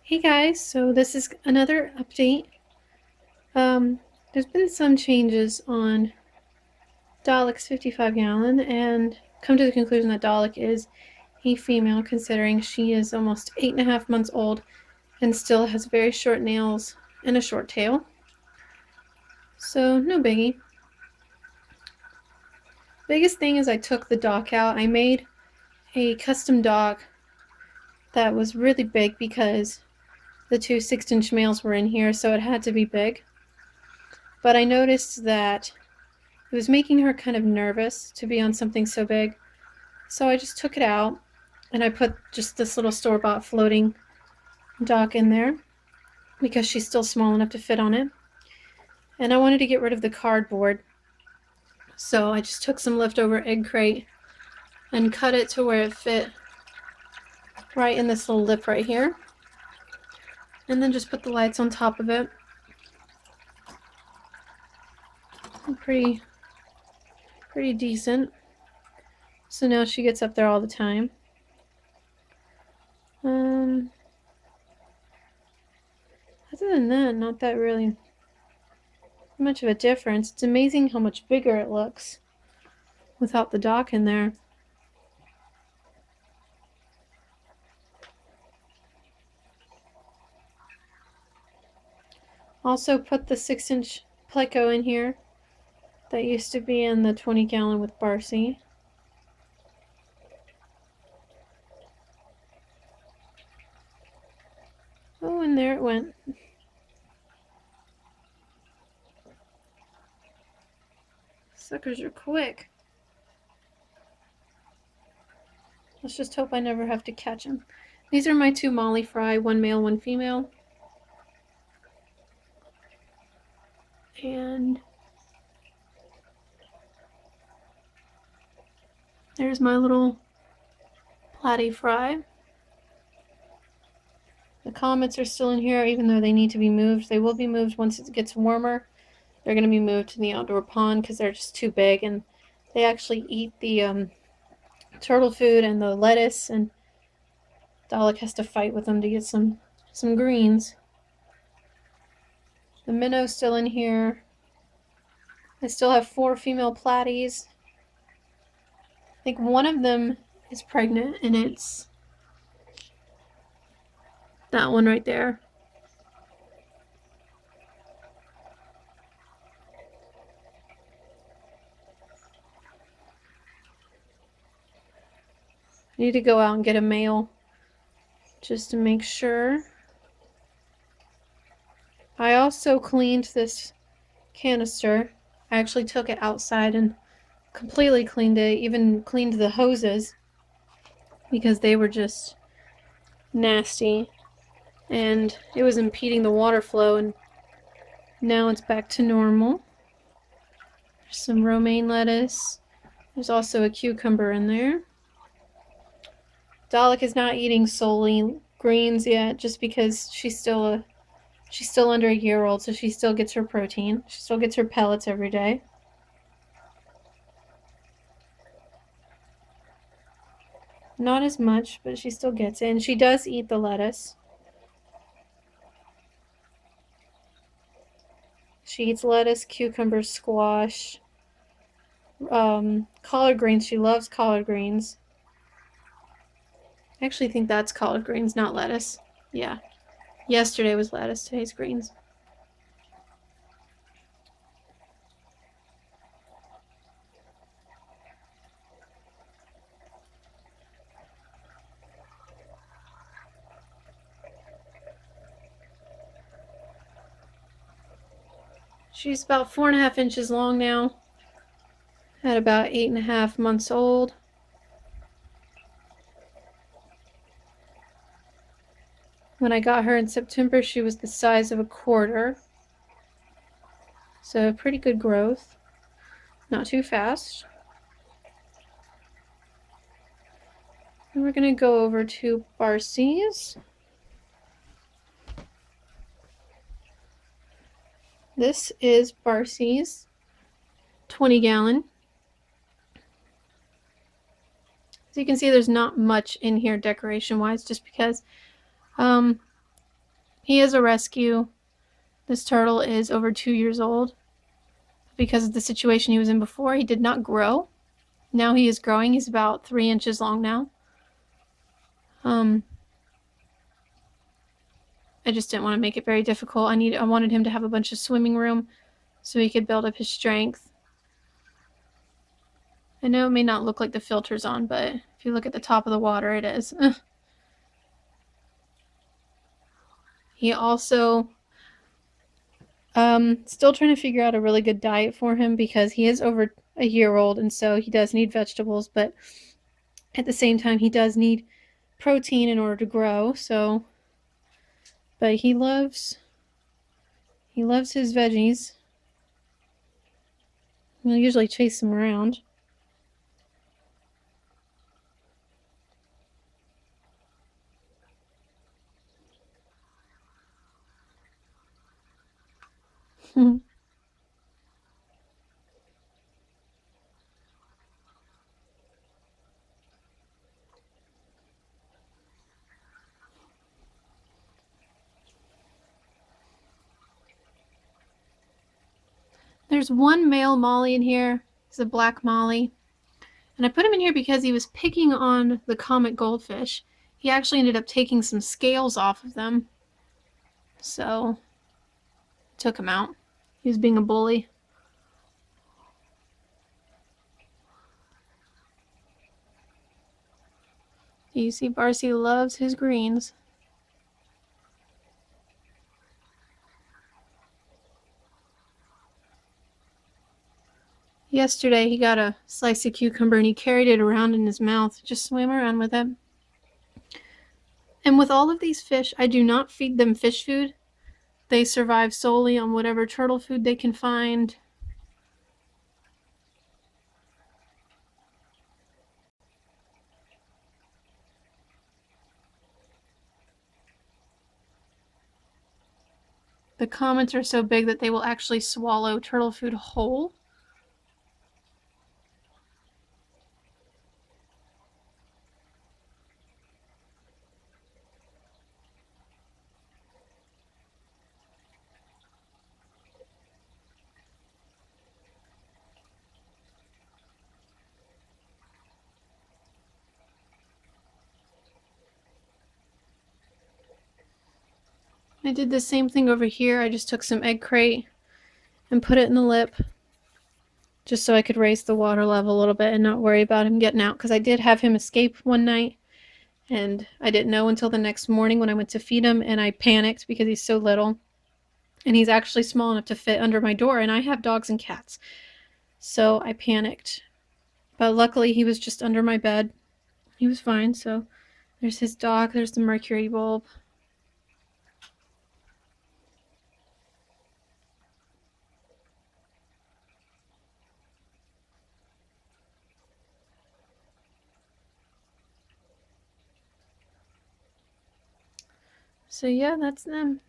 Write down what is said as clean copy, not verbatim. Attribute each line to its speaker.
Speaker 1: Hey guys, so this is another update. There's been some changes on Dalek's 55 gallon and come to the conclusion that Dalek is a female, considering she is almost 8.5 months old and still has very short nails and a short tail. So no biggie. Biggest thing is I took the dock out. I made a custom dock that was really big because the two 6-inch males were in here, so it had to be big. But I noticed that it was making her kind of nervous to be on something so big. So I just took it out and I put just this little store-bought floating dock in there because she's still small enough to fit on it. And I wanted to get rid of the cardboard. So I just took some leftover egg crate and cut it to where it fit right in this little lip right here. And then just put the lights on top of it. Pretty decent. So now she gets up there all the time. Other than that, not that really much of a difference. It's amazing how much bigger it looks without the dock in there. Also put the 6-inch Pleco in here that used to be in the 20 gallon with Barcy. Oh, and there it went. Suckers are quick. Let's just hope I never have to catch them. These are my two Molly Fry, one male, one female. And there's my little platy fry. The comets are still in here, even though they need to be moved. They will be moved once it gets warmer. They're going to be moved to the outdoor pond because they're just too big, and they actually eat the turtle food and the lettuce, and Dalek has to fight with them to get some greens. The minnow's still in here. I still have 4 female platies. I think one of them is pregnant, and it's that one right there. I need to go out and get a male just to make sure. I also cleaned this canister. I actually took it outside and completely cleaned it, even cleaned the hoses because they were just nasty and it was impeding the water flow, and now it's back to normal. There's some romaine lettuce. There's also a cucumber in there. Dalek is not eating solely greens yet just because she's still under a year old, so she still gets her protein. She still gets her pellets every day. Not as much, but she still gets it. And she does eat the lettuce. She eats lettuce, cucumber, squash, collard greens. She loves collard greens. I actually think that's collard greens, not lettuce. Yeah. Yesterday was lettuce, today's greens. She's about 4.5 inches long now, at about 8.5 months old. When I got her in September, she was the size of a quarter. So pretty good growth. Not too fast. And we're going to go over to Barcy's. This is Barcy's 20 gallon. So you can see there's not much in here decoration wise, just because He is a rescue. This turtle is over 2 years old. Because of the situation he was in before, he did not grow. Now he is growing. He's about 3 inches long now. I just didn't want to make it very difficult. I wanted him to have a bunch of swimming room so he could build up his strength. I know it may not look like the filter's on, but if you look at the top of the water, it is. He also, still trying to figure out a really good diet for him because he is over a year old, and so he does need vegetables, but at the same time, he does need protein in order to grow, so, but he loves his veggies. He'll usually chase them around. There's one male molly in here. He's a black molly. And I put him in here because he was picking on the comet goldfish. He actually ended up taking some scales off of them. So, took him out. He was being a bully. You see, Barcy loves his greens. Yesterday, he got a slice of cucumber and he carried it around in his mouth. Just swam around with it. And with all of these fish, I do not feed them fish food. They survive solely on whatever turtle food they can find. The comets are so big that they will actually swallow turtle food whole. I did the same thing over here. I just took some egg crate and put it in the lip just so I could raise the water level a little bit and not worry about him getting out, because I did have him escape one night and I didn't know until the next morning when I went to feed him, and I panicked because he's so little and he's actually small enough to fit under my door, and I have dogs and cats, so I panicked. But luckily he was just under my bed. He was fine. So there's his dog, there's the mercury bulb. So yeah, that's them.